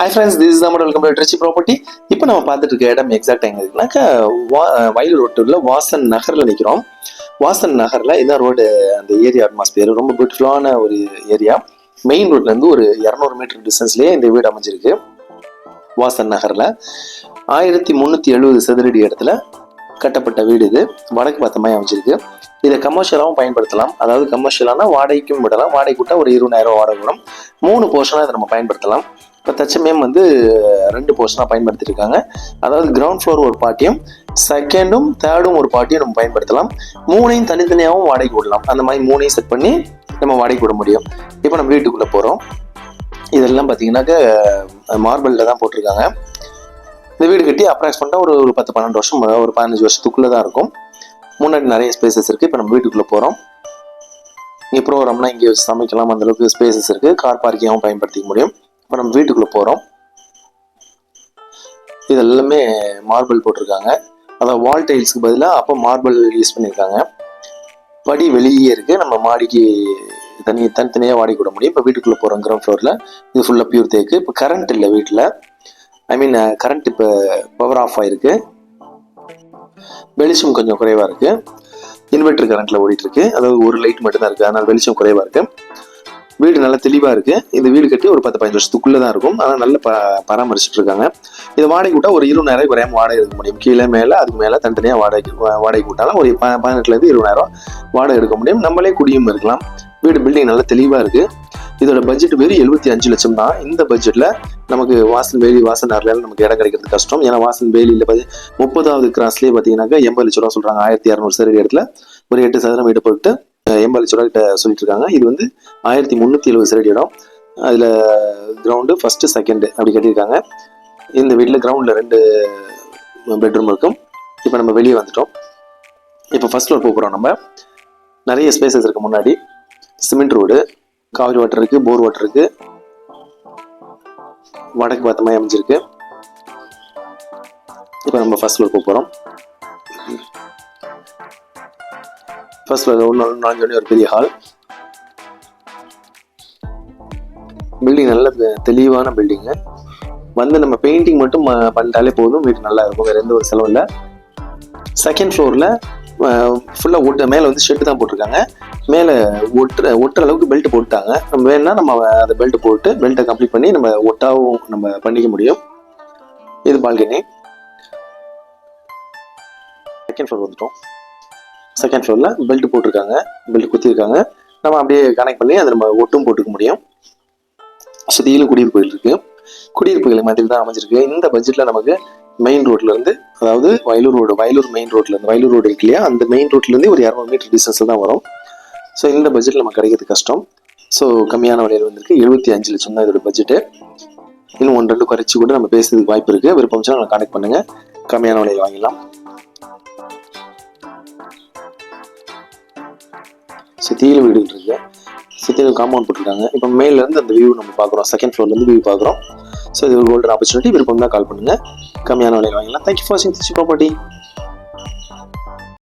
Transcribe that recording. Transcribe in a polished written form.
Hi friends, this is Ahmad. Welcome to Trichy Property. இப்போ நம்ம பார்த்துட்டு இருக்க இடம் எக்ஸாக்ட் எங்க இருக்குனாக்கா வயலூர் ரோட்டுல வாசன் நகர்ல நிற்கிறோம். வாசன் நகர்ல இதான் ரோடு. அந்த ஏரியா அட்மாஸ்பியர் ரொம்ப பியூட்டிஃபுல்லான ஒரு ஏரியா. மெயின் ரோட்ல இருந்து ஒரு 200 மீட்டர் டிஸ்டன்ஸ்லயே இந்த வீடு அமைஞ்சிருக்கு. வாசன் நகர்ல 1370 சதுரடி இடத்துல கட்டப்பட்ட வீடு இது. வடக்கு பார்த்தமாய் அமைஞ்சிருக்கு. இதை கமர்ஷியலாகவும் பயன்படுத்தலாம். அதாவது கமர்ஷியலான வாடகைக்கும் விடலாம். வாடகை கூட்ட ஒரு 20,000 வாடகை விடும். 3 போர்ஷனாக இதை நம்ம பயன்படுத்தலாம். இப்போ தச்சமயம் 2 போர்ஷனாக பயன்படுத்தியிருக்காங்க. அதாவது கிரவுண்ட் ஃப்ளோர் ஒரு பார்ட்டியும் செகண்டும் தேர்டும் ஒரு பார்ட்டியும் நம்ம பயன்படுத்தலாம். 3ஐயும் தனித்தனியாகவும் வாடகை விடலாம். அந்த மாதிரி 3ஐயும் செட் பண்ணி நம்ம வாடகை விட முடியும். இப்போ நம்ம வீட்டுக்குள்ளே போகிறோம். இதெல்லாம் பார்த்தீங்கன்னாக்க மார்பிளில் தான் போட்டிருக்காங்க. இந்த வீடு கட்டி அப்ராக்சிமேட்டாக ஒரு 10-12 வருஷம் ஒரு 15 வருஷத்துக்குள்ளே தான் இருக்கும். முன்னாடி நிறைய ஸ்பேசஸ் இருக்குது. இப்போ நம்ம வீட்டுக்குள்ளே போகிறோம். இங்கே ப்ரோக்ராம்னா இங்கே சமைக்கலாம். அந்தளவுக்கு ஸ்பேசஸ் இருக்குது. கார் பார்க்கிங்காகவும் பயன்படுத்திக்க முடியும். இப்போ நம்ம வீட்டுக்குள்ளே போகிறோம். இது எல்லாமே மார்பிள் போட்டிருக்காங்க. அதாவது வால் டைல்ஸுக்கு பதிலாக அப்போ மார்பிள் யூஸ் பண்ணியிருக்காங்க. படி வெளியே இருக்குது. நம்ம மாடிக்கு தனித்தனியாக வாடகை விட முடியும். இப்போ வீட்டுக்குள்ளே போகிறோம். கிரவுண்ட் ஃப்ளோரில் இது ஃபுல்லாக பியூர் தேக்கு. இப்போ கரண்ட் இல்லை வீட்டில். கரண்ட் இப்போ பவர் ஆஃப் ஆகிருக்கு. வெளிச்சம் கொஞ்சம் குறைவாக இருக்குது. இன்வெர்டர் கரண்ட்டில் ஓடிட்டுருக்கு. அதாவது ஒரு லைட் மட்டும் தான் இருக்குது. அதனால் வெளிச்சம் குறைவாக இருக்குது. வீடு நல்லா தெளிவாக இருக்குது. இந்த வீடு கட்டி ஒரு 10-15 வருஷத்துக்குள்ளே தான் இருக்கும். ஆனால் நல்ல பராமரிச்சுட்டு இருக்காங்க. இது வாடகை கூட்டால் ஒரு 20,000 குறையாமல் வாடகை எடுக்க முடியும். கீழே மேலே அதுக்கு மேலே தனித்தனியாக வாடகை கூட்டாலும் ஒரு 18,000 20,000 வாடகை எடுக்க முடியும். நம்மளே குடியும் இருக்கலாம். வீடு பில்டிங் நல்லா தெளிவாக இருக்குது. இதோட பட்ஜெட் வெறும் 75 லட்சம் தான். இந்த பட்ஜெட்டில் நமக்கு வாசன் நகர்ல நமக்கு இடம் கிடைக்கிறது கஷ்டம். ஏன்னா வாசன் வேலியில் 30வது கிராஸ்லேயே பார்த்தீங்கன்னாக்கா 80 லட்ச ரூபா சொல்கிறாங்க. 1200 சதுர இடத்துல ஒரு 8 சதுரம் வீடு போட்டு 80 லட்ச ரூபா கிட்ட சொல்லிட்டு இருக்காங்க. இது 1370 சதுர இடம். அதில் கிரவுண்டு ஃபர்ஸ்ட் செகண்ட் அப்படி கட்டியிருக்காங்க. இந்த வீட்டில் கிரவுண்டில் 2 பெட்ரூம் இருக்கும். இப்போ நம்ம வெளியே வந்துட்டோம். இப்போ ஃபர்ஸ்ட் ஃப்ளோர் போகிறோம். நம்ம நிறைய ஸ்பேசஸ் இருக்குது. முன்னாடி சிமெண்ட் ரோடு, காவிரி வாட்டர் இருக்கு, போர் வாட்டர் இருக்கு. வடக்கு பார்த்த மாதிரி அமைஞ்சிருக்கு. இப்போ நம்ம ஃபர்ஸ்ட் ஃப்ளோர் போகிறோம். ஃபர்ஸ்ட் ஃப்ளோர் நுழைஞ்சோடனே ஒரு பெரிய ஹால். பில்டிங் நல்ல தெளிவான பில்டிங்கு. நம்ம பெயிண்டிங் மட்டும் பண்ணிட்டாலே போதும். வீடு நல்லா இருக்கும். வேற எந்த ஒரு செலவும் இல்லை. செகண்ட் ஃப்ளோரில் ஃபுல்லாக மேலே ஷெட்டு தான் போட்டிருக்காங்க. மேலே ஒட்டுற அளவுக்கு பெல்ட் போட்டுட்டாங்க. நம்ம வேணும்னா நம்ம அதை பெல்ட் போட்டு பெல்ட்டை கம்ப்ளீட் பண்ணி நம்ம ஒட்டாவும் நம்ம பண்ணிக்க முடியும். இது பால்கனி. செகண்ட் ஃப்ளோர் வந்துட்டோம். செகண்ட் ஃப்ளோரில் பெல்ட் போட்டிருக்காங்க. பெல்ட் குத்திருக்காங்க. நம்ம அப்படியே கனெக்ட் பண்ணி அதை நம்ம ஒட்டும் போட்டுக்க முடியும். சுற்றிலும் குடியிருப்புகள் இருக்கு. குடியிருப்புகளை மாதிரி தான் அமைஞ்சிருக்கு. இந்த பட்ஜெட்டில் நமக்கு மெயின் ரோட்ல இருந்து, அதாவது வயலூர் மெயின் ரோட்ல இருந்து, வயலூர் ரோடு இருக்கு இல்லையா, அந்த மெயின் ரோட்ல இருந்து ஒரு 200 மீட்டர் டிஸ்டன்ஸ்ல தான் வரும். ஸோ இந்த பட்ஜெட்ல நமக்கு கிடைக்கிறது கஷ்டம். ஸோ கம்மியான விலையில் வந்திருக்கு. 75 லட்சம் தான் இதோட பட்ஜெட்டு. இன்னும் 1-2 குறைச்சி கூட நம்ம பேசுறதுக்கு வாய்ப்பு இருக்கு. விருப்பம் நம்ம கான்டாக்ட் பண்ணுங்க. கம்மியான விலையில் வாங்கிடலாம். சுத்தியில வீடு இருக்கு. சுத்தியில காம்பவுண்ட் போட்டிருக்காங்க. இப்போ மேல இருந்து அந்த வியூ நம்ம பார்க்குறோம். செகண்ட் ஃப்ளோர்ல இருந்து வியூ பார்க்குறோம். ஸோ இது ஒரு கோல்டன் ஆப்பர்ச்சுனிட்டி. விருப்பம் தான் கால் பண்ணுங்க. கம்மியான விலையில் வாங்கிடலாம். தேங்க்யூ ஃபார் வாட்சிங் Trichy Property.